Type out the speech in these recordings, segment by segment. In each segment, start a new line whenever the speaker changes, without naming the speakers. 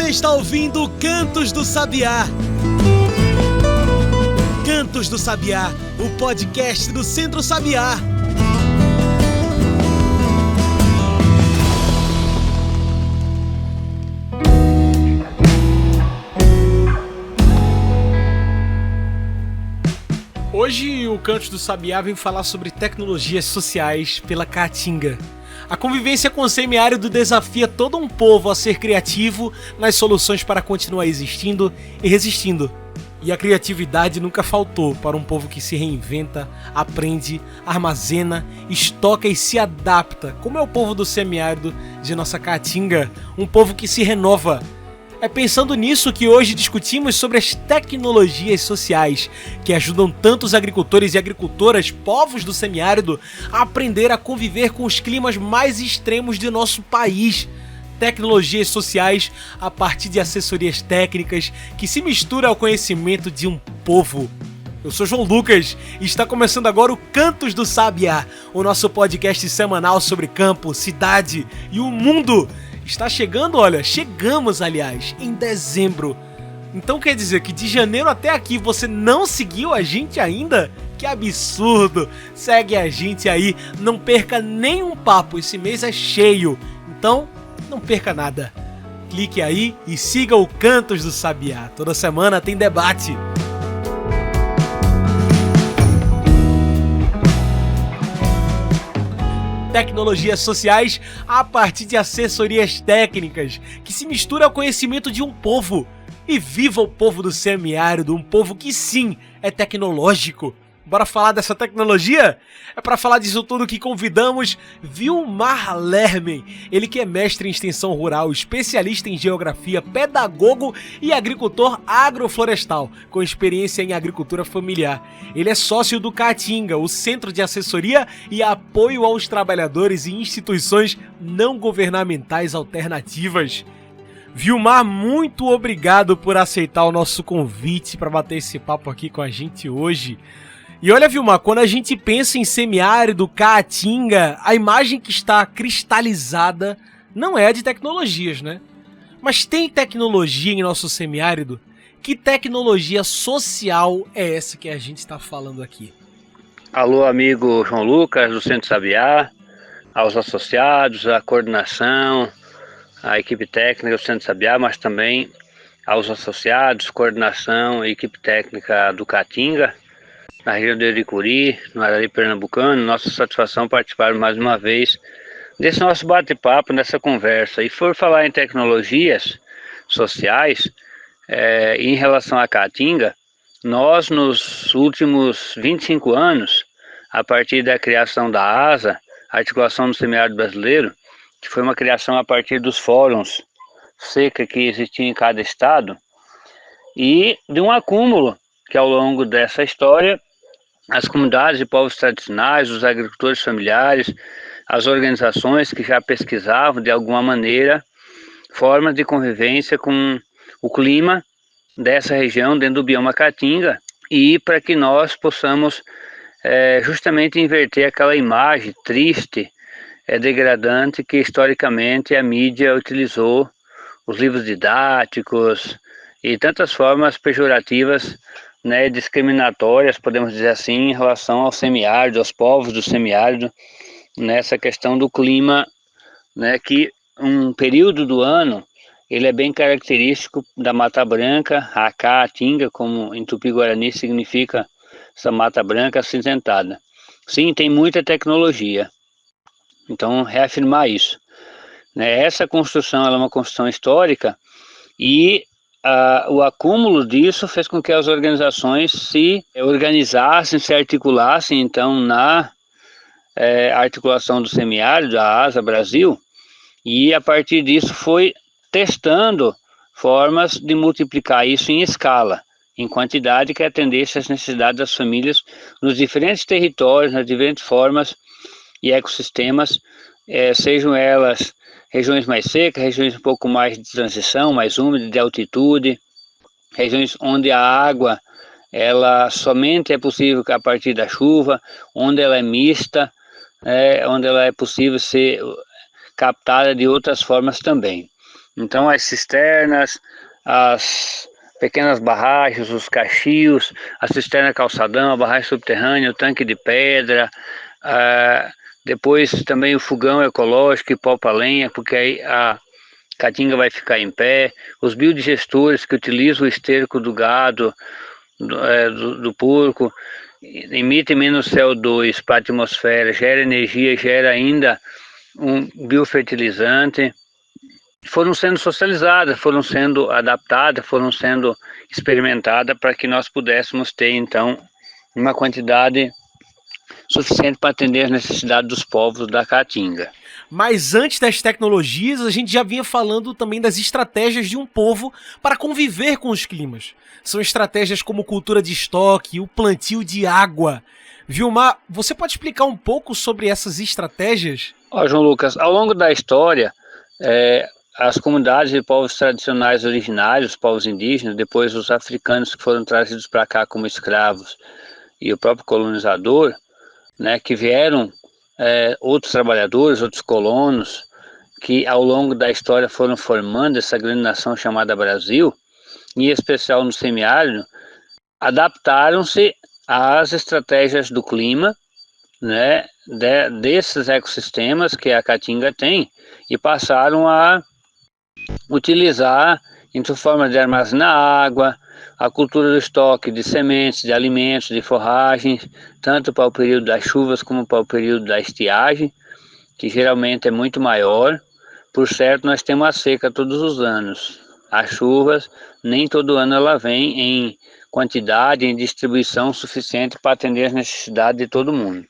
Você está ouvindo Cantos do Sabiá. Cantos do Sabiá, o podcast do Centro Sabiá. Hoje o Cantos do Sabiá vem falar sobre tecnologias sociais pela Caatinga. A convivência com o semiárido desafia todo um povo a ser criativo nas soluções para continuar existindo e resistindo. E a criatividade nunca faltou para um povo que se reinventa, aprende, armazena, estoca e se adapta, como é o povo do semiárido de nossa Caatinga, um povo que se renova. É pensando nisso que hoje discutimos sobre as tecnologias sociais que ajudam tantos agricultores e agricultoras, povos do semiárido, a aprender a conviver com os climas mais extremos de nosso país. Tecnologias sociais a partir de assessorias técnicas que se misturam ao conhecimento de um povo. Eu sou João Lucas e está começando agora o Cantos do Sabiá, o nosso podcast semanal sobre campo, cidade e o mundo. Está chegando, chegamos, aliás, em dezembro. Então quer dizer que de janeiro até aqui você não seguiu a gente ainda? Que absurdo! Segue a gente aí, não perca nenhum papo, esse mês é cheio. Então, não perca nada. Clique aí e siga o Cantos do Sabiá. Toda semana tem debate. Tecnologias sociais a partir de assessorias técnicas que se misturam ao conhecimento de um povo. E viva o povo do semiárido, um povo que sim é tecnológico. Bora falar dessa tecnologia? É para falar disso tudo que convidamos Vilmar Lermen, ele que é mestre em extensão rural, especialista em geografia, pedagogo e agricultor agroflorestal, com experiência em agricultura familiar. Ele é sócio do Caatinga, o Centro de Assessoria e Apoio aos Trabalhadores e Instituições Não Governamentais Alternativas. Vilmar, muito obrigado por aceitar o nosso convite para bater esse papo aqui com a gente hoje. E olha, Vilmar, quando a gente pensa em semiárido, Caatinga, a imagem que está cristalizada não é a de tecnologias, né? Mas tem tecnologia em nosso semiárido? Que tecnologia social é essa que a gente está falando aqui?
Alô, amigo João Lucas, do Centro Sabiá, aos associados, à coordenação, à equipe técnica do Centro Sabiá, mas também aos associados, coordenação e equipe técnica do Caatinga, na região de Iricuri, no Arari Pernambucano. Nossa satisfação participar mais uma vez desse nosso bate-papo, nessa conversa. E for falar em tecnologias sociais, em relação à Caatinga, nós nos últimos 25 anos, a partir da criação da ASA, Articulação do Semiárido Brasileiro, que foi uma criação a partir dos fóruns seca que existiam em cada estado, e de um acúmulo que ao longo dessa história as comunidades e povos tradicionais, os agricultores familiares, as organizações que já pesquisavam de alguma maneira formas de convivência com o clima dessa região dentro do bioma Caatinga, e para que nós possamos justamente inverter aquela imagem triste, degradante que historicamente a mídia utilizou, os livros didáticos e tantas formas pejorativas, discriminatórias, podemos dizer assim, em relação ao semiárido, aos povos do semiárido, nessa questão do clima, que um período do ano ele é bem característico da Mata Branca, a Caatinga, como em Tupi-Guarani significa essa Mata Branca acinzentada. Sim, tem muita tecnologia, então reafirmar isso. Essa construção ela é uma construção histórica e o acúmulo disso fez com que as organizações se organizassem, se articulassem, então, na articulação do semiárido, a ASA Brasil, e a partir disso foi testando formas de multiplicar isso em escala, em quantidade que atendesse às necessidades das famílias nos diferentes territórios, nas diferentes formas e ecossistemas, sejam elas regiões mais secas, regiões um pouco mais de transição, mais úmidas, de altitude, regiões onde a água ela somente é possível a partir da chuva, onde ela é mista, onde ela é possível ser captada de outras formas também. Então as cisternas, as pequenas barragens, os cachios, a cisterna calçadão, a barragem subterrânea, o tanque de pedra, depois também o fogão ecológico e poupa lenha, porque aí a caatinga vai ficar em pé, os biodigestores que utilizam o esterco do gado, do porco, emitem menos CO2 para a atmosfera, gera energia, gera ainda um biofertilizante. Foram sendo socializadas, foram sendo adaptadas, foram sendo experimentadas para que nós pudéssemos ter, então, uma quantidade suficiente para atender as necessidades dos povos da Caatinga.
Mas antes das tecnologias, a gente já vinha falando também das estratégias de um povo para conviver com os climas. São estratégias como cultura de estoque, o plantio de água. Vilmar, você pode explicar um pouco sobre essas estratégias?
João Lucas, ao longo da história, as comunidades de povos tradicionais originários, os povos indígenas, depois os africanos que foram trazidos para cá como escravos e o próprio colonizador, né, que vieram outros trabalhadores, outros colonos, que ao longo da história foram formando essa grande nação chamada Brasil, em especial no semiárido, adaptaram-se às estratégias do clima, né, desses ecossistemas que a Caatinga tem, e passaram a utilizar entre forma de armazenar água, a cultura do estoque de sementes, de alimentos, de forragens, tanto para o período das chuvas como para o período da estiagem, que geralmente é muito maior. Por certo, nós temos a seca todos os anos. As chuvas, nem todo ano ela vem em quantidade, em distribuição suficiente para atender as necessidades de todo mundo.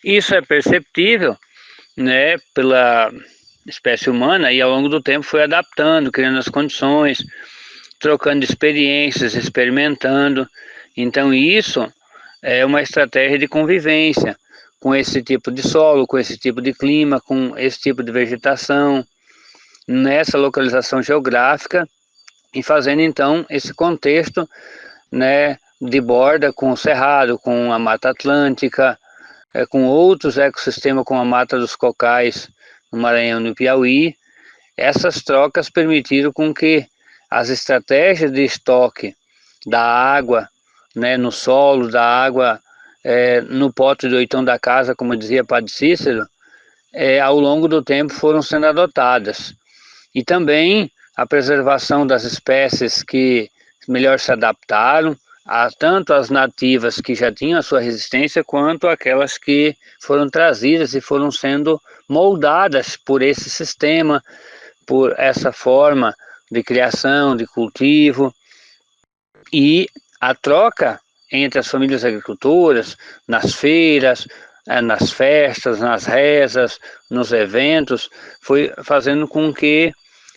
Isso é perceptível, né, pela espécie humana, e ao longo do tempo foi adaptando, criando as condições, trocando experiências, experimentando. Então isso é uma estratégia de convivência com esse tipo de solo, com esse tipo de clima, com esse tipo de vegetação, nessa localização geográfica, e fazendo então esse contexto, né, de borda com o Cerrado, com a Mata Atlântica, com outros ecossistemas como a Mata dos Cocais, no Maranhão e no Piauí. Essas trocas permitiram com que as estratégias de estoque da água, né, no solo, da água no pote do oitão da casa, como dizia Padre Cícero, ao longo do tempo foram sendo adotadas. E também a preservação das espécies que melhor se adaptaram, tanto as nativas que já tinham a sua resistência, quanto aquelas que foram trazidas e foram sendo moldadas por esse sistema, por essa forma de criação, de cultivo. E a troca entre as famílias agricultoras, nas feiras, nas festas, nas rezas, nos eventos, foi fazendo com que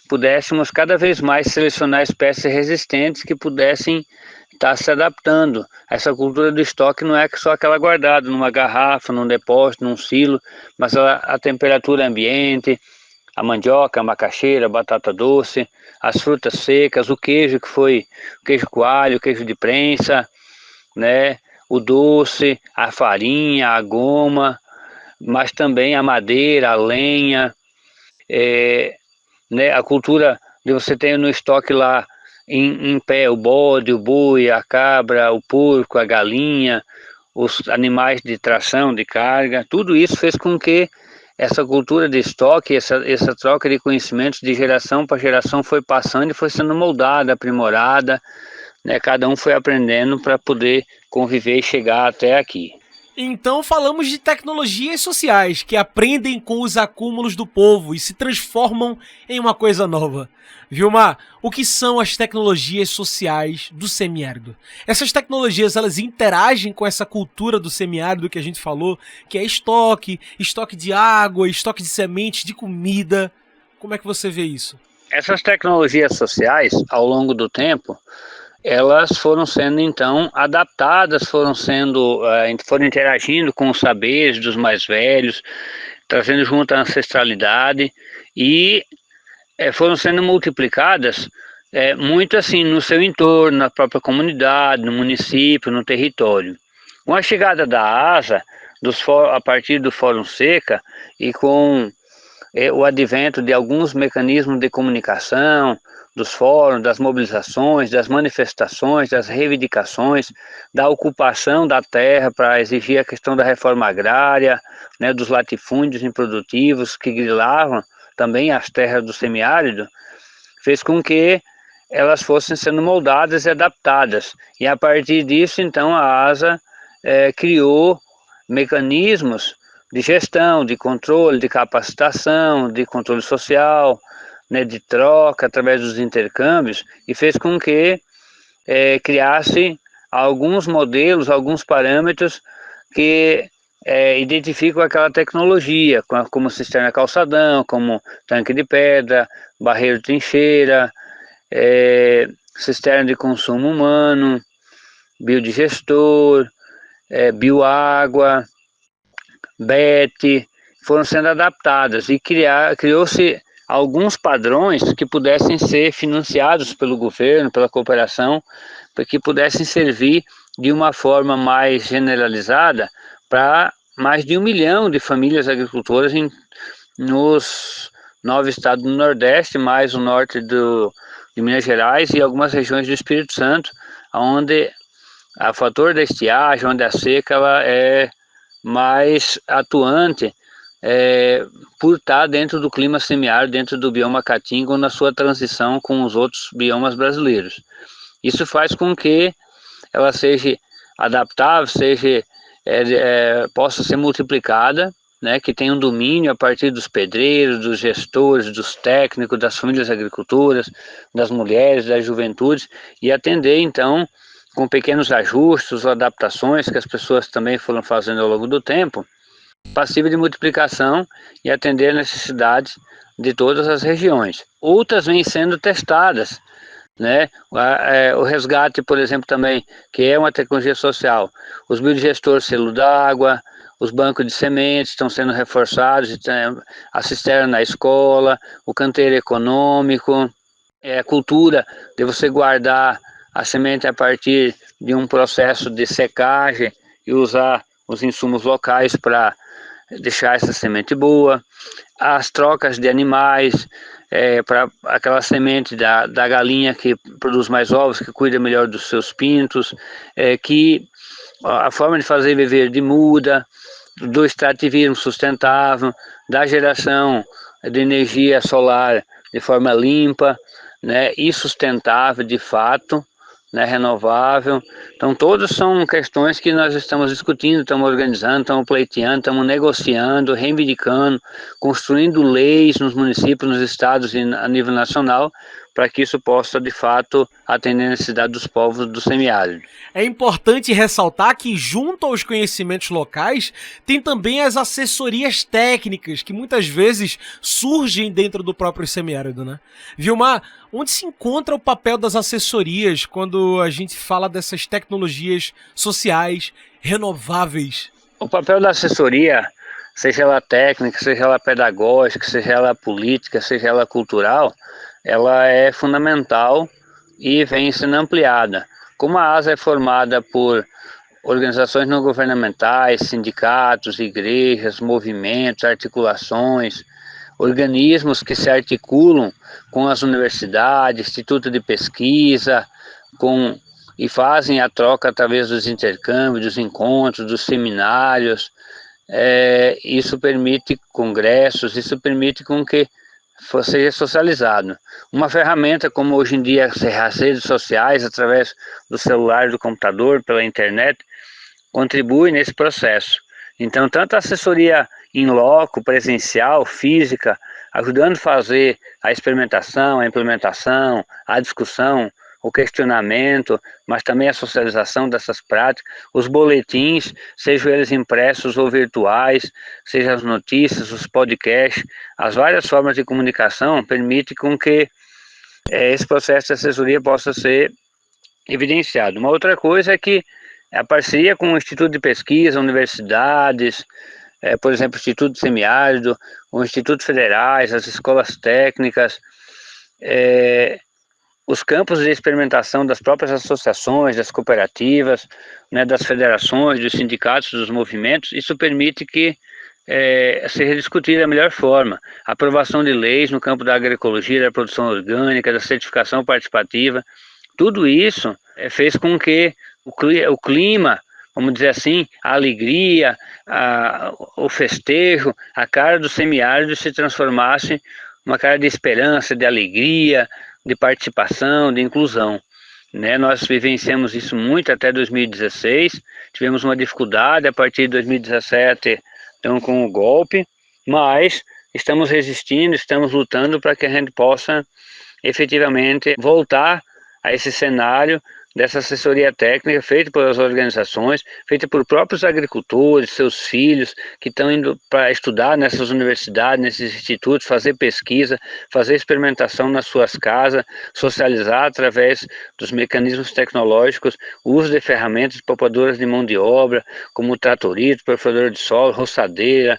pudéssemos cada vez mais selecionar espécies resistentes que pudessem estar se adaptando. Essa cultura do estoque não é só aquela guardada numa garrafa, num depósito, num silo, mas a temperatura ambiente, a mandioca, a macaxeira, a batata doce, as frutas secas, o queijo que foi o queijo coalho, o queijo de prensa, né, o doce, a farinha, a goma, mas também a madeira, a lenha, né, a cultura de você ter no estoque lá em pé o bode, o boi, a cabra, o porco, a galinha, os animais de tração, de carga, tudo isso fez com que essa cultura de estoque, essa troca de conhecimentos de geração para geração foi passando e foi sendo moldada, aprimorada, né? Cada um foi aprendendo para poder conviver e chegar até aqui.
Então falamos de tecnologias sociais que aprendem com os acúmulos do povo e se transformam em uma coisa nova. Vilmar, o que são as tecnologias sociais do semiárido? Essas tecnologias, elas interagem com essa cultura do semiárido que a gente falou, que é estoque de água, estoque de sementes, de comida. Como é que você vê isso?
Essas tecnologias sociais, ao longo do tempo, elas foram sendo então adaptadas, foram interagindo com os saberes dos mais velhos, trazendo junto a ancestralidade e foram sendo multiplicadas muito assim no seu entorno, na própria comunidade, no município, no território. Com a chegada da ASA, a partir do Fórum Seca e com o advento de alguns mecanismos de comunicação, dos fóruns, das mobilizações, das manifestações, das reivindicações, da ocupação da terra para exigir a questão da reforma agrária, né, dos latifúndios improdutivos que grilavam também as terras do semiárido, fez com que elas fossem sendo moldadas e adaptadas. E a partir disso, então, a ASA criou mecanismos de gestão, de controle, de capacitação, de controle social, né, de troca através dos intercâmbios, e fez com que criasse alguns modelos, alguns parâmetros que identificam aquela tecnologia, como cisterna calçadão, como tanque de pedra, barreiro trincheira, cisterna de consumo humano, biodigestor, bioágua, BET, foram sendo adaptadas e criou-se alguns padrões que pudessem ser financiados pelo governo, pela cooperação, para que pudessem servir de uma forma mais generalizada para mais de 1 milhão de famílias agricultoras nos 9 estados do Nordeste, mais o norte de Minas Gerais e algumas regiões do Espírito Santo, onde o fator da estiagem, onde a seca ela é mais atuante por estar dentro do clima semiárido, dentro do bioma caatinga, ou na sua transição com os outros biomas brasileiros. Isso faz com que ela seja adaptável, possa ser multiplicada, né, que tenha um domínio a partir dos pedreiros, dos gestores, dos técnicos, das famílias agricultoras, das mulheres, das juventudes, e atender, então, com pequenos ajustes ou adaptações que as pessoas também foram fazendo ao longo do tempo, passível de multiplicação e atender a necessidades de todas as regiões. Outras vêm sendo testadas, né? O resgate, por exemplo, também, que é uma tecnologia social, os biodigestores selo d'água, os bancos de sementes estão sendo reforçados, a cisterna na escola, o canteiro econômico, a cultura de você guardar a semente a partir de um processo de secagem e usar os insumos locais para deixar essa semente boa, as trocas de animais, para aquela semente da galinha que produz mais ovos, que cuida melhor dos seus pintos, que a forma de fazer viver de muda, do extrativismo sustentável, da geração de energia solar de forma limpa, né, e sustentável de fato, né, renovável. Então todas são questões que nós estamos discutindo, estamos organizando, estamos pleiteando, estamos negociando, reivindicando, construindo leis nos municípios, nos estados e a nível nacional, para que isso possa de fato atender a necessidade dos povos do semiárido.
É importante ressaltar que junto aos conhecimentos locais tem também as assessorias técnicas que muitas vezes surgem dentro do próprio semiárido, né? Vilmar, onde se encontra o papel das assessorias quando a gente fala dessas tecnologias sociais renováveis?
O papel da assessoria, seja ela técnica, seja ela pedagógica, seja ela política, seja ela cultural, ela é fundamental e vem sendo ampliada. Como a ASA é formada por organizações não governamentais, sindicatos, igrejas, movimentos, articulações, organismos que se articulam com as universidades, instituto de pesquisa, e fazem a troca através dos intercâmbios, dos encontros, dos seminários. Isso permite congressos, isso permite com que seja socializado. Uma ferramenta como hoje em dia as redes sociais, através do celular, do computador, pela internet, contribui nesse processo. Então, tanto a assessoria in loco, presencial, física, ajudando a fazer a experimentação, a implementação, a discussão, o questionamento, mas também a socialização dessas práticas, os boletins, sejam eles impressos ou virtuais, sejam as notícias, os podcasts, as várias formas de comunicação permitem com que esse processo de assessoria possa ser evidenciado. Uma outra coisa é que a parceria com o Instituto de Pesquisa, universidades, por exemplo, o Instituto Semiárido, os institutos federais, as escolas técnicas, os campos de experimentação das próprias associações, das cooperativas, né, das federações, dos sindicatos, dos movimentos, isso permite que seja discutida da melhor forma. A aprovação de leis no campo da agroecologia, da produção orgânica, da certificação participativa, tudo isso fez com que o clima, vamos dizer assim, a alegria, o festejo, a cara do semiárido se transformasse numa cara de esperança, de alegria, de participação, de inclusão. Né? Nós vivenciamos isso muito até 2016, tivemos uma dificuldade a partir de 2017, então, com o golpe, mas estamos resistindo, estamos lutando para que a gente possa efetivamente voltar a esse cenário dessa assessoria técnica feita pelas organizações, feita por próprios agricultores, seus filhos, que estão indo para estudar nessas universidades, nesses institutos, fazer pesquisa, fazer experimentação nas suas casas, socializar através dos mecanismos tecnológicos, o uso de ferramentas poupadoras de mão de obra, como o tratorito, perfuradeira de solo, roçadeira,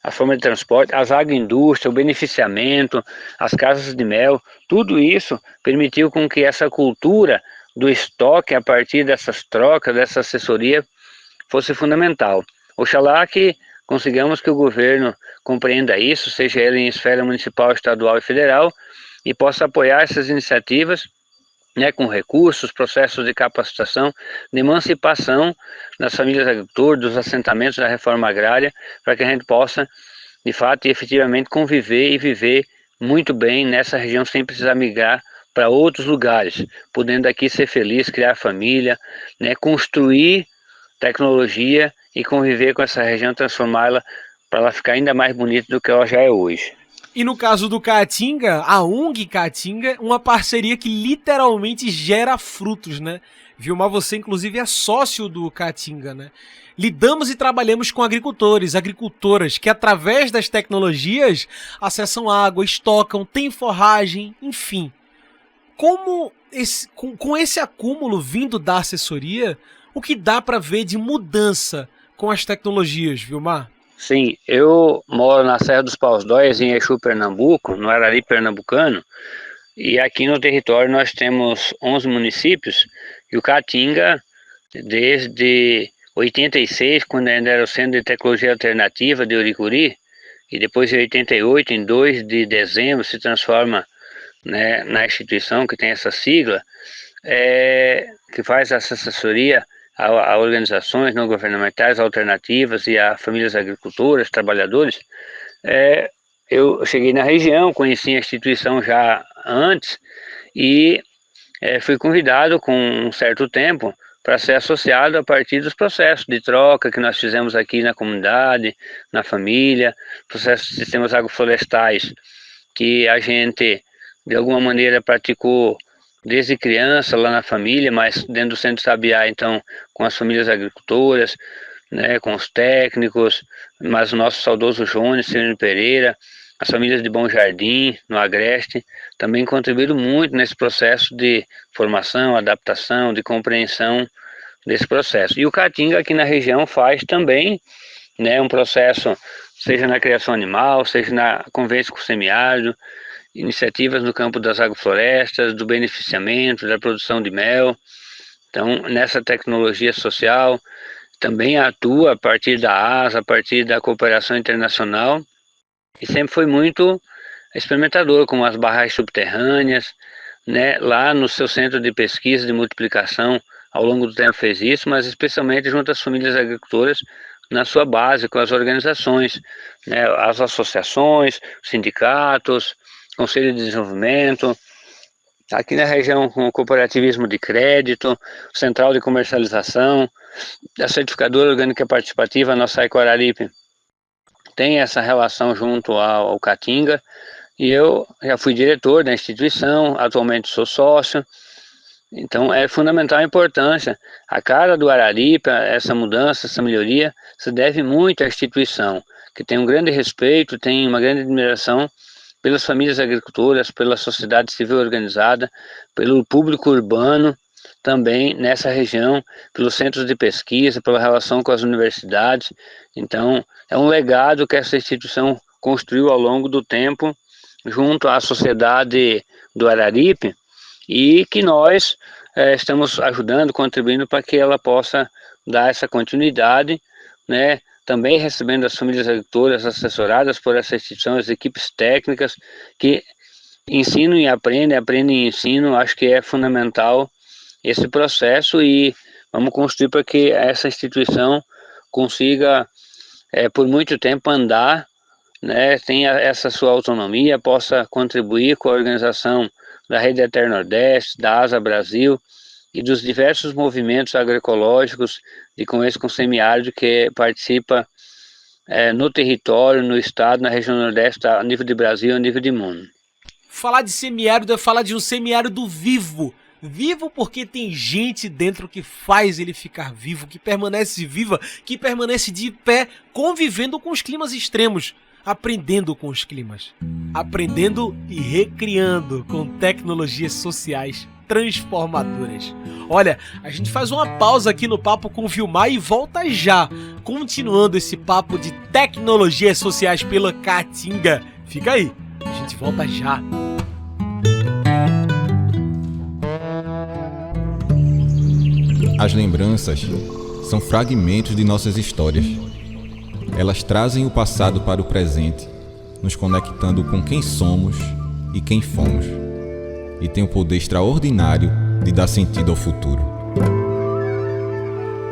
a forma de transporte, as agroindústrias, o beneficiamento, as casas de mel, tudo isso permitiu com que essa cultura do estoque a partir dessas trocas, dessa assessoria, fosse fundamental. Oxalá que consigamos que o governo compreenda isso, seja ele em esfera municipal, estadual e federal, e possa apoiar essas iniciativas, né, com recursos, processos de capacitação, de emancipação das famílias agricultoras, dos assentamentos da reforma agrária, para que a gente possa, de fato e efetivamente, conviver e viver muito bem nessa região sem precisar migrar para outros lugares, podendo aqui ser feliz, criar família, né, construir tecnologia e conviver com essa região, transformá-la para ela ficar ainda mais bonita do que ela já é hoje.
E no caso do Caatinga, a ONG Caatinga, uma parceria que literalmente gera frutos, né? Vilmar, você inclusive é sócio do Caatinga, né? Lidamos e trabalhamos com agricultores, agricultoras que através das tecnologias acessam água, estocam, têm forragem, enfim. Com esse acúmulo vindo da assessoria, o que dá para ver de mudança com as tecnologias, Vilmar?
Sim, eu moro na Serra dos Paus-Dóis, em Exu, Pernambuco, no Arari pernambucano, e aqui no território nós temos 11 municípios, e o Caatinga, desde 86, quando ainda era o Centro de Tecnologia Alternativa de Uricuri, e depois em 88, em 2 de dezembro, se transforma, né, na instituição que tem essa sigla, que faz essa assessoria a organizações não governamentais, alternativas e a famílias agricultoras, trabalhadores. Eu cheguei na região, conheci a instituição já antes e fui convidado com um certo tempo para ser associado a partir dos processos de troca que nós fizemos aqui na comunidade, na família, processos de sistemas agroflorestais que a gente de alguma maneira praticou desde criança lá na família, mas dentro do Centro Sabiá, então, com as famílias agricultoras, né, com os técnicos, mas o nosso saudoso Jones, Cirino Pereira, as famílias de Bom Jardim, no Agreste, também contribuíram muito nesse processo de formação, adaptação, de compreensão desse processo. E o Caatinga aqui na região faz também, né, um processo, seja na criação animal, seja na convivência com o semiárido, iniciativas no campo das agroflorestas, do beneficiamento, da produção de mel. Então, nessa tecnologia social, também atua a partir da ASA, a partir da cooperação internacional, e sempre foi muito experimentador, com as barragens subterrâneas, né? Lá no seu centro de pesquisa de multiplicação, ao longo do tempo fez isso, mas especialmente junto às famílias agricultoras, na sua base, com as organizações, né? As associações, sindicatos, Conselho de Desenvolvimento, aqui na região com o cooperativismo de crédito, central de comercialização, a certificadora orgânica participativa, a nossa Araripe, tem essa relação junto ao Caatinga, e eu já fui diretor da instituição, atualmente sou sócio, então é fundamental a importância. A cara do Araripe, essa mudança, essa melhoria, se deve muito à instituição, que tem um grande respeito, tem uma grande admiração pelas famílias agricultoras, pela sociedade civil organizada, pelo público urbano também nessa região, pelos centros de pesquisa, pela relação com as universidades. Então, é um legado que essa instituição construiu ao longo do tempo, junto à sociedade do Araripe, e que nós estamos ajudando, contribuindo para que ela possa dar essa continuidade, né, também recebendo as famílias agricultoras assessoradas por essa instituição, as equipes técnicas que ensinam e aprendem e ensinam. Acho que é fundamental esse processo e vamos construir para que essa instituição consiga, por muito tempo, andar, né, tenha essa sua autonomia, possa contribuir com a organização da Rede Eterno Nordeste, da ASA Brasil e dos diversos movimentos agroecológicos de convivência com semiárido que participa no território, no estado, na região Nordeste, a nível de Brasil, a nível de mundo.
Falar de semiárido é falar de um semiárido vivo. Vivo porque tem gente dentro que faz ele ficar vivo, que permanece viva, que permanece de pé, convivendo com os climas extremos, aprendendo com os climas, aprendendo e recriando com tecnologias sociais transformadoras. Olha, a gente faz uma pausa aqui no Papo com o Vilmar e volta já, continuando esse papo de tecnologias sociais pela Caatinga. Fica aí, a gente volta já.
As lembranças são fragmentos de nossas histórias. Elas trazem o passado para o presente, nos conectando com quem somos e quem fomos, e têm o poder extraordinário de dar sentido ao futuro.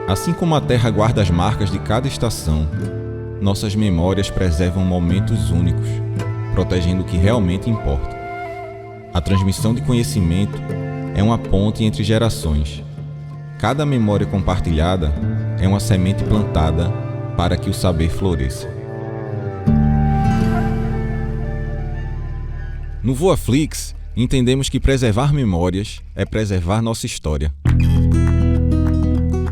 Assim como a Terra guarda as marcas de cada estação, nossas memórias preservam momentos únicos, protegendo o que realmente importa. A transmissão de conhecimento é uma ponte entre gerações. Cada memória compartilhada é uma semente plantada para que o saber floresça. No VoaFlix, entendemos que preservar memórias é preservar nossa história.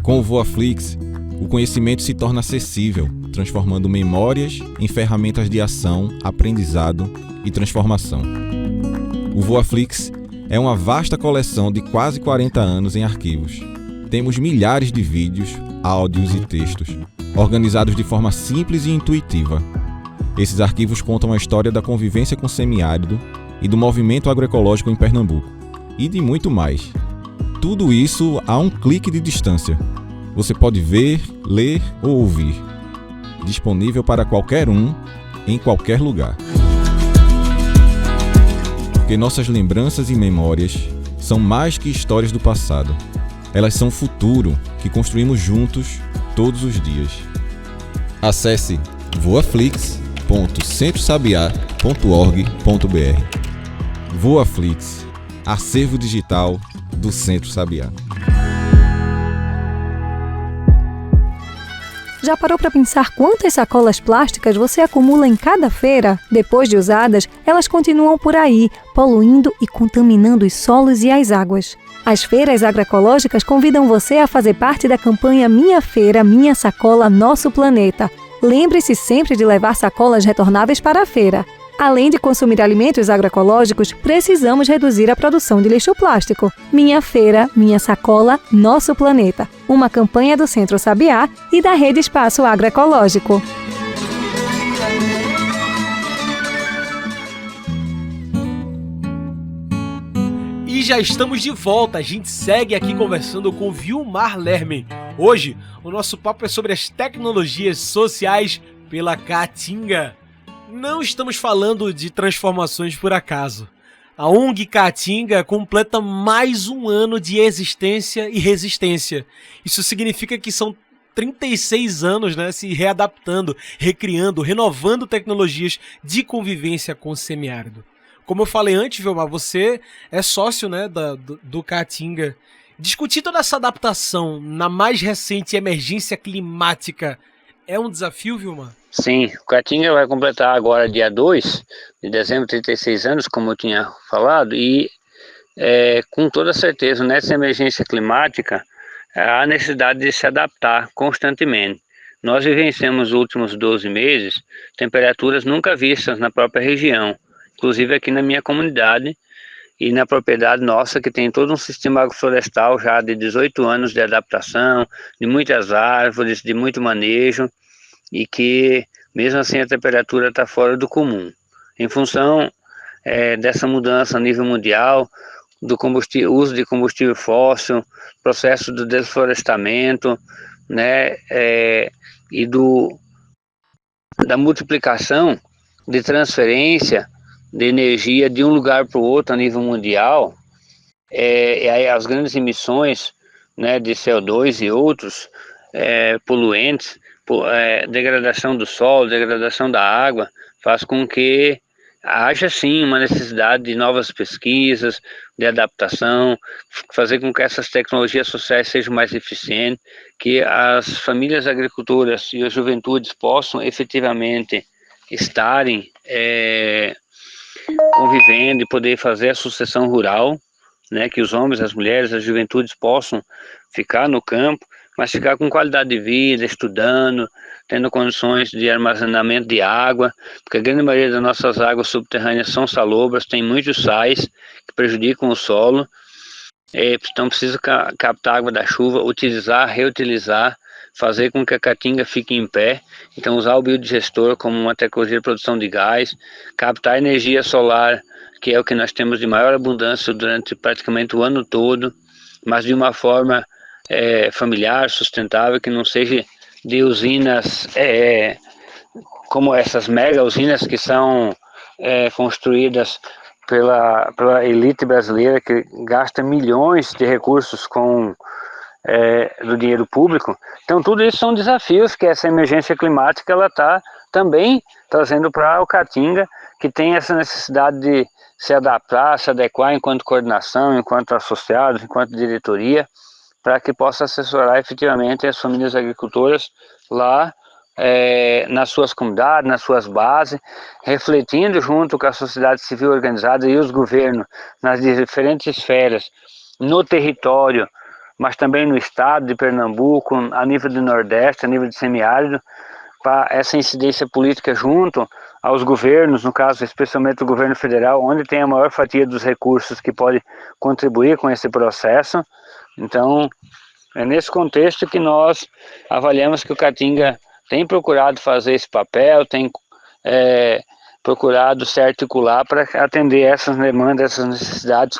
Com o VoaFlix, o conhecimento se torna acessível, transformando memórias em ferramentas de ação, aprendizado e transformação. O VoaFlix é uma vasta coleção de quase 40 anos em arquivos. Temos milhares de vídeos, áudios e textos, organizados de forma simples e intuitiva. Esses arquivos contam a história da convivência com o semiárido e do movimento agroecológico em Pernambuco, e de muito mais. Tudo isso a um clique de distância. Você pode ver, ler ou ouvir. Disponível para qualquer um, em qualquer lugar. Porque nossas lembranças e memórias são mais que histórias do passado. Elas são futuro que construímos juntos todos os dias. Acesse voaflix.centrosabiá.org.br. VoaFlix, acervo digital do Centro Sabiá.
Já parou para pensar quantas sacolas plásticas você acumula em cada feira? Depois de usadas, elas continuam por aí, poluindo e contaminando os solos e as águas. As feiras agroecológicas convidam você a fazer parte da campanha Minha Feira, Minha Sacola, Nosso Planeta. Lembre-se sempre de levar sacolas retornáveis para a feira. Além de consumir alimentos agroecológicos, precisamos reduzir a produção de lixo plástico. Minha Feira, Minha Sacola, Nosso Planeta. Uma campanha do Centro Sabiá e da Rede Espaço Agroecológico.
E já estamos de volta, a gente segue aqui conversando com Vilmar Lermen. Hoje, o nosso papo é sobre as tecnologias sociais pela Caatinga. Não estamos falando de transformações por acaso. A ONG Caatinga completa mais um ano de existência e resistência. Isso significa que são 36 anos, né, se readaptando, recriando, renovando tecnologias de convivência com o semiárido. Como eu falei antes, Vilmar, você é sócio, né, do Caatinga. Discutir toda essa adaptação na mais recente emergência climática é um desafio, Vilmar?
Sim, o Caatinga vai completar agora, dia 2 de dezembro, 36 anos, como eu tinha falado, e com toda certeza, nessa emergência climática, há necessidade de se adaptar constantemente. Nós vivenciamos os últimos 12 meses temperaturas nunca vistas na própria região, inclusive aqui na minha comunidade e na propriedade nossa, que tem todo um sistema agroflorestal já de 18 anos de adaptação, de muitas árvores, de muito manejo, e que mesmo assim a temperatura está fora do comum. Em função dessa mudança a nível mundial, do uso de combustível fóssil, processo do desflorestamento, né, e do da multiplicação de transferência de energia de um lugar para o outro a nível mundial, as grandes emissões, né, de CO2 e outros poluentes, degradação do solo, degradação da água, faz com que haja sim uma necessidade de novas pesquisas, de adaptação, fazer com que essas tecnologias sociais sejam mais eficientes, que as famílias agricultoras e as juventudes possam efetivamente estarem convivendo e poder fazer a sucessão rural, né, que os homens, as mulheres, as juventudes possam ficar no campo, mas ficar com qualidade de vida, estudando, tendo condições de armazenamento de água, porque a grande maioria das nossas águas subterrâneas são salobras, tem muitos sais que prejudicam o solo, então precisa captar água da chuva, utilizar, reutilizar, fazer com que a caatinga fique em pé, então usar o biodigestor como uma tecnologia de produção de gás, captar energia solar, que é o que nós temos de maior abundância durante praticamente o ano todo, mas de uma forma familiar, sustentável, que não seja de usinas como essas mega usinas que são construídas pela elite brasileira, que gasta milhões de recursos do dinheiro público. Então tudo isso são desafios que essa emergência climática ela está também trazendo para o Caatinga, que tem essa necessidade de se adaptar, se adequar enquanto coordenação, enquanto associados, enquanto diretoria, para que possa assessorar efetivamente as famílias agricultoras lá nas suas comunidades, nas suas bases, refletindo junto com a sociedade civil organizada e os governos nas diferentes esferas, no território, mas também no estado de Pernambuco, a nível do Nordeste, a nível de semiárido, para essa incidência política junto aos governos, no caso especialmente o governo federal, onde tem a maior fatia dos recursos que pode contribuir com esse processo. Então, é nesse contexto que nós avaliamos que o Caatinga tem procurado fazer esse papel, tem procurado se articular para atender essas demandas, essas necessidades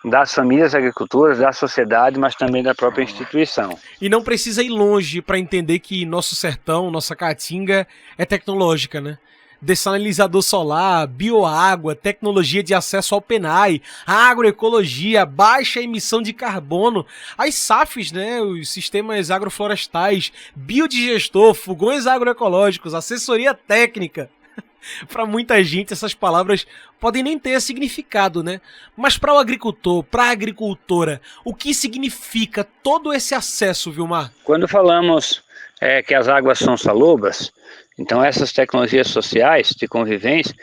das famílias agricultoras, da sociedade, mas também da própria instituição.
E não precisa ir longe para entender que nosso sertão, nossa Caatinga é tecnológica, né? Dessalinizador solar, bioágua, tecnologia de acesso ao PENAI, agroecologia, baixa emissão de carbono, as SAFs, né, os sistemas agroflorestais, biodigestor, fogões agroecológicos, assessoria técnica. Para muita gente essas palavras podem nem ter significado, né? Mas para o agricultor, para a agricultora, o que significa todo esse acesso, Vilmar?
Quando falamos que as águas são salobras, então essas tecnologias sociais de convivência,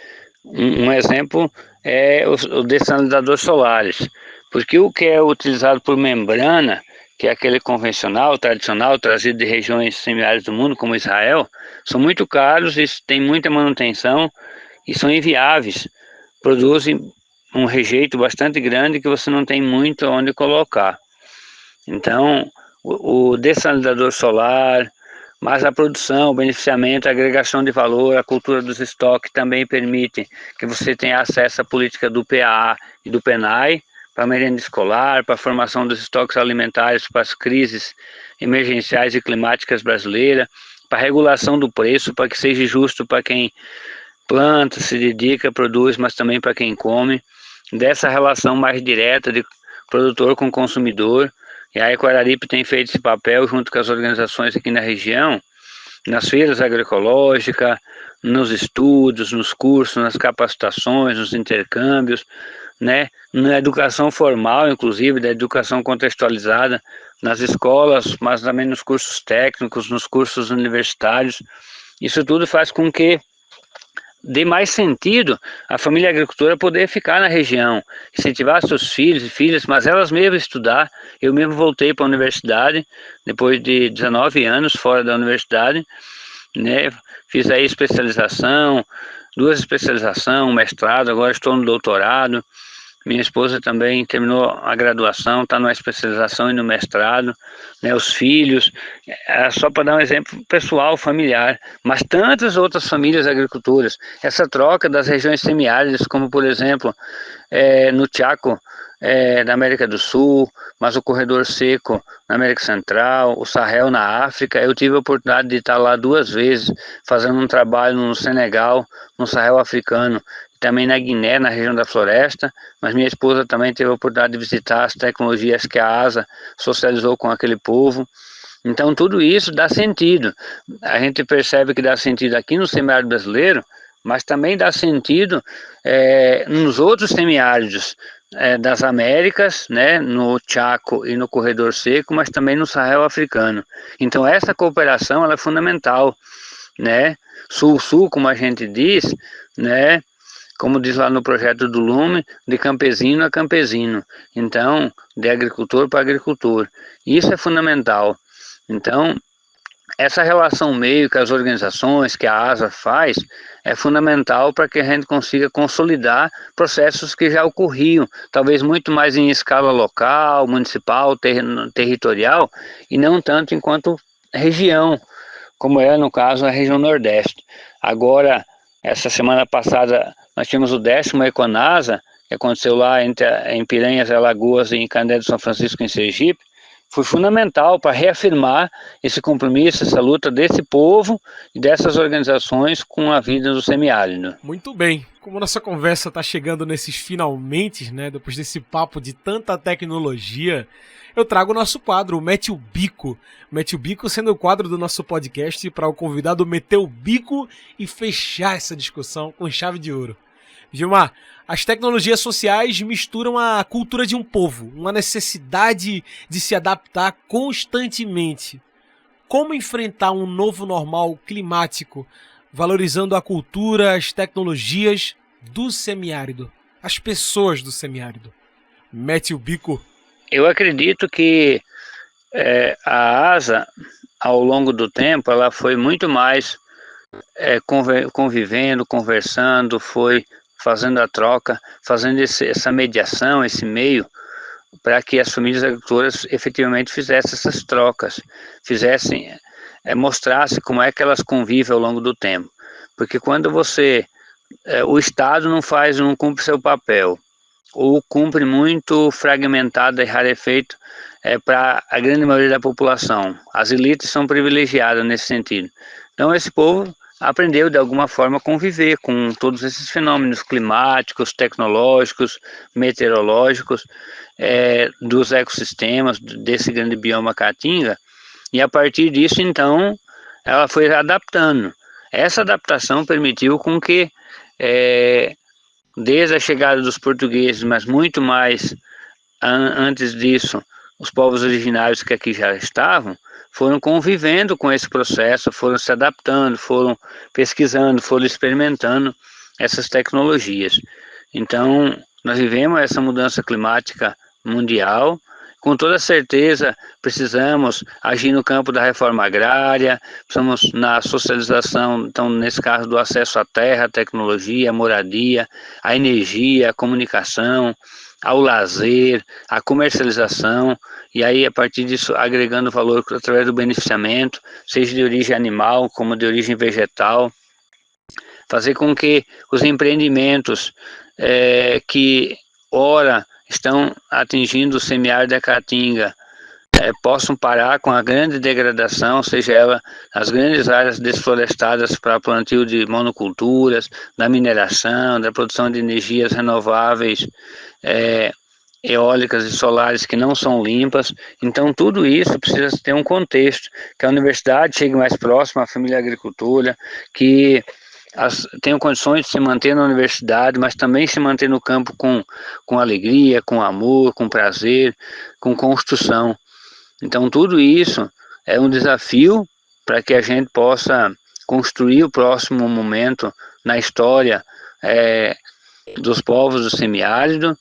um exemplo é o dessalinizador solares, porque o que é utilizado por membrana, que é aquele convencional, tradicional, trazido de regiões semiáridas do mundo, como Israel, são muito caros e têm muita manutenção e são inviáveis, produzem um rejeito bastante grande que você não tem muito onde colocar. Então, o dessalinizador solar, mas a produção, o beneficiamento, a agregação de valor, a cultura dos estoques também permite que você tenha acesso à política do PAA e do PENAI, para a merenda escolar, para a formação dos estoques alimentares, para as crises emergenciais e climáticas brasileiras, para a regulação do preço, para que seja justo para quem planta, se dedica, produz, mas também para quem come, dessa relação mais direta de produtor com consumidor. E a Ecoararipe tem feito esse papel junto com as organizações aqui na região, nas feiras agroecológicas, nos estudos, nos cursos, nas capacitações, nos intercâmbios, né? Na educação formal, inclusive, da educação contextualizada nas escolas, mas também nos cursos técnicos, nos cursos universitários. Isso tudo faz com que dê mais sentido a família agricultora poder ficar na região, incentivar seus filhos e filhas, mas elas mesmas estudar. Eu mesmo voltei para a universidade, depois de 19 anos fora da universidade, né? Fiz aí especialização, 2 especializações, um mestrado, agora estou no doutorado, Minha esposa também terminou a graduação, está numa especialização e no mestrado, né, os filhos, só para dar um exemplo pessoal, familiar, mas tantas outras famílias agricultoras. Essa troca das regiões semiáridas, como por exemplo, no Chaco, da América do Sul, mas o corredor seco na América Central, o Sahel na África. Eu tive a oportunidade de estar lá 2 vezes, fazendo um trabalho no Senegal, no Sahel africano, também na Guiné, na região da floresta, mas minha esposa também teve a oportunidade de visitar as tecnologias que a ASA socializou com aquele povo. Então tudo isso dá sentido. A gente percebe que dá sentido aqui no semiárido brasileiro, mas também dá sentido nos outros semiáridos das Américas, né, no Chaco e no Corredor Seco, mas também no Sahel africano. Então essa cooperação ela é fundamental, né? Sul-sul, como a gente diz, né? Como diz lá no projeto do Lume, de campesino a campesino. Então, de agricultor para agricultor. Isso é fundamental. Então, essa relação meio que as organizações, que a ASA faz, é fundamental para que a gente consiga consolidar processos que já ocorriam, talvez muito mais em escala local, municipal, territorial, e não tanto enquanto região, como é no caso a região Nordeste. Agora, essa semana passada, nós tínhamos o 10º Econasa, que aconteceu lá em Piranhas, Alagoas e em Candé do São Francisco, em Sergipe. Foi fundamental para reafirmar esse compromisso, essa luta desse povo e dessas organizações com a vida do semiárido.
Muito bem. Como nossa conversa está chegando nesses finalmente, né, depois desse papo de tanta tecnologia, eu trago o nosso quadro, o Mete o Bico. Mete o Bico sendo o quadro do nosso podcast para o convidado meter o bico e fechar essa discussão com chave de ouro. Gilmar, as tecnologias sociais misturam a cultura de um povo, uma necessidade de se adaptar constantemente. Como enfrentar um novo normal climático, valorizando a cultura, as tecnologias do semiárido, as pessoas do semiárido? Mete o bico.
Eu acredito que a ASA, ao longo do tempo, ela foi muito mais convivendo, conversando, foi fazendo a troca, fazendo essa mediação, esse meio, para que as famílias agricultoras efetivamente fizessem essas trocas, mostrassem como é que elas convivem ao longo do tempo. Porque quando o Estado não cumpre seu papel, ou cumpre muito fragmentado e rarefeito para a grande maioria da população. As elites são privilegiadas nesse sentido. Então esse povo aprendeu de alguma forma a conviver com todos esses fenômenos climáticos, tecnológicos, meteorológicos, dos ecossistemas, desse grande bioma caatinga, e a partir disso então ela foi adaptando. Essa adaptação permitiu com que desde a chegada dos portugueses, mas muito mais antes disso, os povos originários que aqui já estavam, foram convivendo com esse processo, foram se adaptando, foram pesquisando, foram experimentando essas tecnologias. Então, nós vivemos essa mudança climática mundial. Com toda certeza, precisamos agir no campo da reforma agrária, precisamos na socialização, então, nesse caso, do acesso à terra, à tecnologia, à moradia, à energia, à comunicação, ao lazer, à comercialização, e aí, a partir disso, agregando valor através do beneficiamento, seja de origem animal, como de origem vegetal, fazer com que os empreendimentos que, ora, estão atingindo o semiárido da Caatinga, possam parar com a grande degradação, seja ela as grandes áreas desflorestadas para plantio de monoculturas, da mineração, da produção de energias renováveis, eólicas e solares que não são limpas. Então tudo isso precisa ter um contexto, que a universidade chegue mais próxima à família agricultora, que tenham condições de se manter na universidade, mas também se manter no campo com alegria, com amor, com prazer, com construção. Então tudo isso é um desafio para que a gente possa construir o próximo momento na história dos povos do semiárido,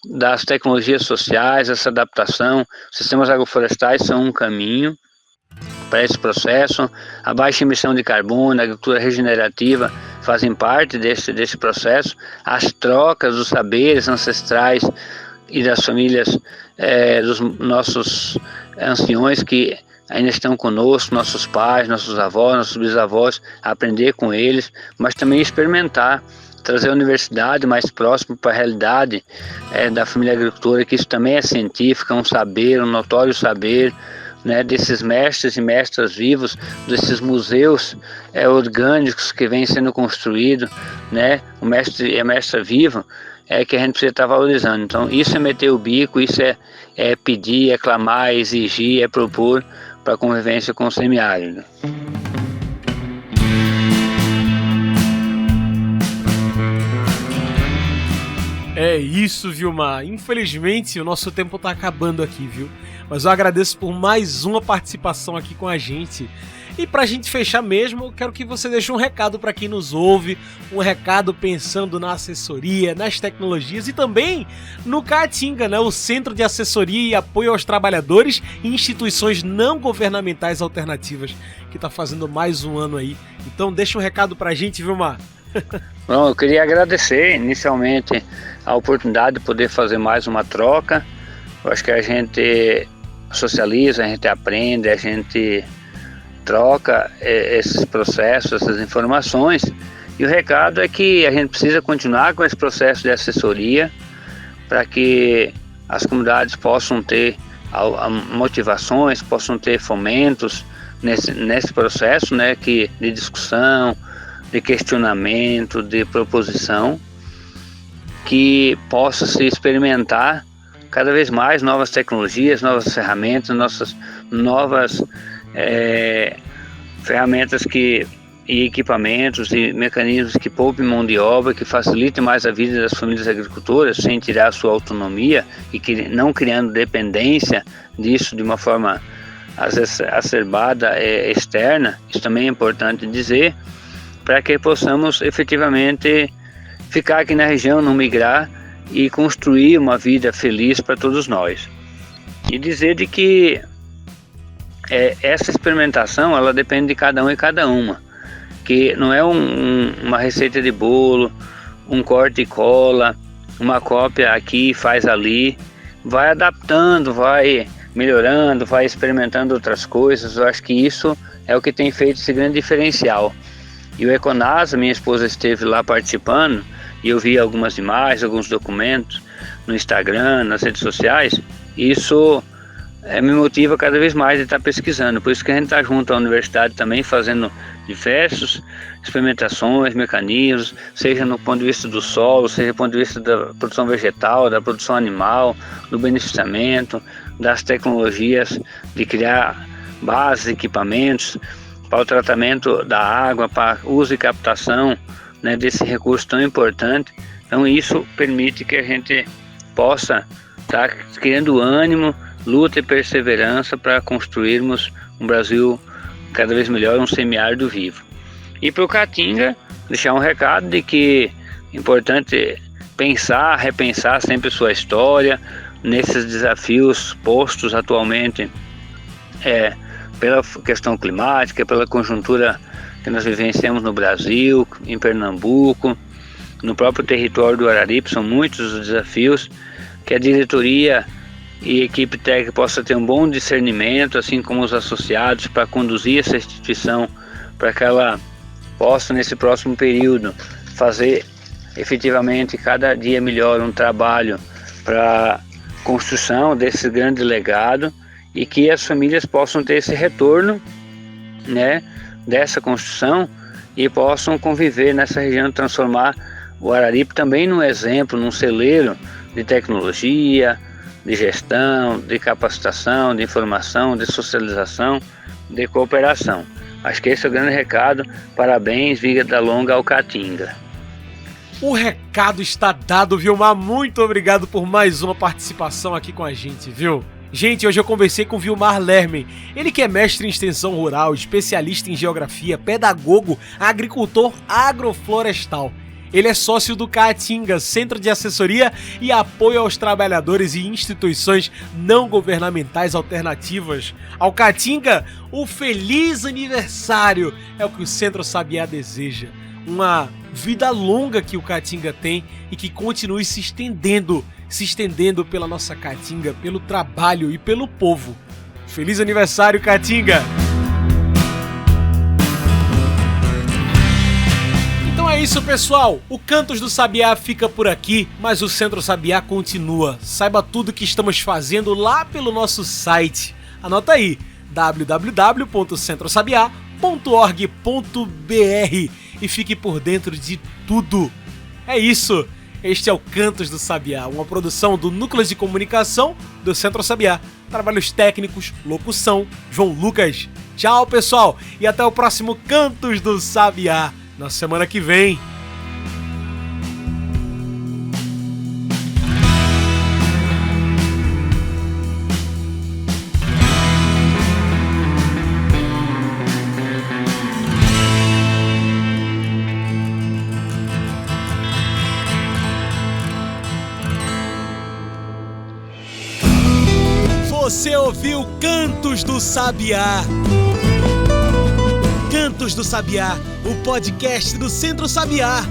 das tecnologias sociais, essa adaptação. Sistemas agroflorestais são um caminho, para esse processo. A baixa emissão de carbono, a agricultura regenerativa fazem parte desse processo. As trocas dos saberes ancestrais e das famílias dos nossos anciões que ainda estão conosco, nossos pais, nossos avós, nossos bisavós, aprender com eles, mas também experimentar, trazer a universidade mais próximo para a realidade da família agricultora, que isso também é científico, um saber, um notório saber, né, desses mestres e mestras vivos, desses museus orgânicos que vêm sendo construídos, né, o mestre e a mestra vivo, que a gente precisa estar valorizando. Então isso é meter o bico, isso é pedir, é clamar, é exigir, é propor para a convivência com o semiárido.
É isso, Vilmar. Infelizmente, o nosso tempo tá acabando aqui, viu? Mas eu agradeço por mais uma participação aqui com a gente. E pra gente fechar mesmo, eu quero que você deixe um recado para quem nos ouve, um recado pensando na assessoria, nas tecnologias e também no Caatinga, né? O Centro de Assessoria e Apoio aos Trabalhadores e Instituições Não Governamentais Alternativas, que tá fazendo mais um ano aí. Então deixa um recado pra gente, Vilmar.
Bom, eu queria agradecer inicialmente a oportunidade de poder fazer mais uma troca. Eu acho que a gente socializa, a gente aprende, a gente troca esses processos, essas informações, e o recado é que a gente precisa continuar com esse processo de assessoria para que as comunidades possam ter motivações, possam ter fomentos nesse processo, né, de discussão, de questionamento, de proposição, que possa se experimentar cada vez mais novas tecnologias, novas ferramentas, novas ferramentas e equipamentos e mecanismos que poupem mão de obra, que facilitem mais a vida das famílias agricultoras, sem tirar a sua autonomia e não criando dependência disso de uma forma às vezes acerbada, externa. Isso também é importante dizer, para que possamos efetivamente ficar aqui na região, não migrar e construir uma vida feliz para todos nós. E dizer de que essa experimentação, ela depende de cada um e cada uma, que não é uma receita de bolo, um corte e cola, uma cópia aqui, faz ali, vai adaptando, vai melhorando, vai experimentando outras coisas. Eu acho que isso é o que tem feito esse grande diferencial. E o Econasa, minha esposa esteve lá participando, e eu vi algumas imagens, alguns documentos no Instagram, nas redes sociais. Isso me motiva cada vez mais a estar pesquisando. Por isso que a gente está junto à universidade também, fazendo diversas experimentações, mecanismos, seja no ponto de vista do solo, seja do ponto de vista da produção vegetal, da produção animal, do beneficiamento, das tecnologias de criar bases, equipamentos para o tratamento da água, para uso e captação, né, desse recurso tão importante. Então isso permite que a gente possa estar criando ânimo, luta e perseverança para construirmos um Brasil cada vez melhor, um semiárido vivo. E para o Caatinga, deixar um recado de que é importante pensar, repensar sempre sua história nesses desafios postos atualmente pela questão climática, pela conjuntura que nós vivenciamos no Brasil, em Pernambuco, no próprio território do Araripe. São muitos os desafios, que a diretoria e a equipe técnica possa ter um bom discernimento, assim como os associados, para conduzir essa instituição, para que ela possa, nesse próximo período, fazer efetivamente cada dia melhor um trabalho para a construção desse grande legado, e que as famílias possam ter esse retorno, né, dessa construção, e possam conviver nessa região, transformar o Araripe também num exemplo, num celeiro de tecnologia, de gestão, de capacitação, de informação, de socialização, de cooperação. Acho que esse é o grande recado. Parabéns, vida longa ao Caatinga.
O recado está dado, Vilmar. Muito obrigado por mais uma participação aqui com a gente, viu? Gente, hoje eu conversei com Vilmar Lermen, ele que é mestre em extensão rural, especialista em geografia, pedagogo, agricultor agroflorestal. Ele é sócio do Caatinga, Centro de Assessoria e Apoio aos Trabalhadores e Instituições Não Governamentais Alternativas. Ao Caatinga, o feliz aniversário é o que o Centro Sabiá deseja. Uma vida longa que o Caatinga tem e que continue se estendendo pela nossa Caatinga, pelo trabalho e pelo povo. Feliz aniversário, Caatinga! Então é isso, pessoal. O Cantos do Sabiá fica por aqui, mas o Centro Sabiá continua. Saiba tudo o que estamos fazendo lá pelo nosso site. Anota aí, www.centrosabiá.org.br e fique por dentro de tudo. É isso. Este é o Cantos do Sabiá, uma produção do Núcleo de Comunicação do Centro Sabiá. Trabalhos técnicos, locução, João Lucas. Tchau, pessoal, e até o próximo Cantos do Sabiá, na semana que vem. Você ouviu Cantos do Sabiá. Cantos do Sabiá, o podcast do Centro Sabiá.